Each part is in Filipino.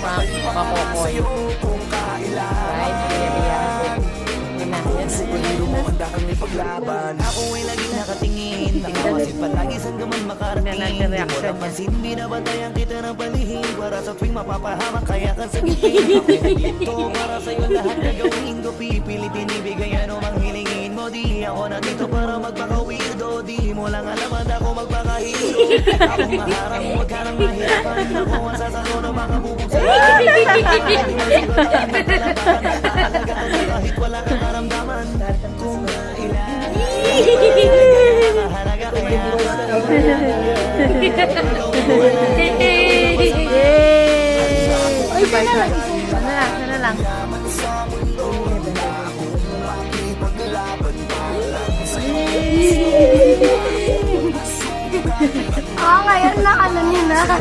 makokoy. Right? Yan na. Ako ay laging nakatingin, nakawasin palagi saan ka man makarating. Di mo napansin, binabantayan kita ng palihim, para sa tuwing mapapahamak kaya ka sa gipin. Ako'y nandito para sa'yo lahat na gawin ko, pipilitin ibigay ano mang hilingin mo. Di ako nandito para magpaka-weirdo, di mo lang alam at ako magpaka-hero. Akong maharang, huwag ka nang mahirapan, ako ang sasalo na makabubog sa'yo. Hindi mo siguratan, nagpalapakan, nagpaalagaan mo kahit wala kang karamdaman. Kung kailan mahalaga kaya Ay, sana lang. Sana lang. Ngayon na ano niya na.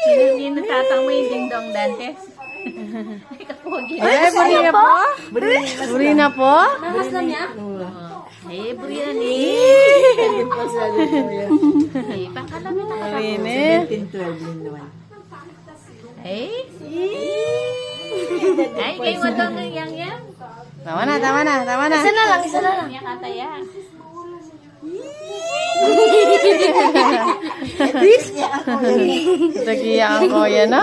Hindi natatang mo yung ding-dong Dantes. Ay, buri na po? Buri na po? Nakas na niya? Eh, buri na ni. Eh, pangkalamin na ka. Buri na. Eh? Ay, kayo mo daw ng yang-yang. Tama na, tama na, tama na. Isa na lang, isa na lang. Yang kataya. Tagiya ako yan, no?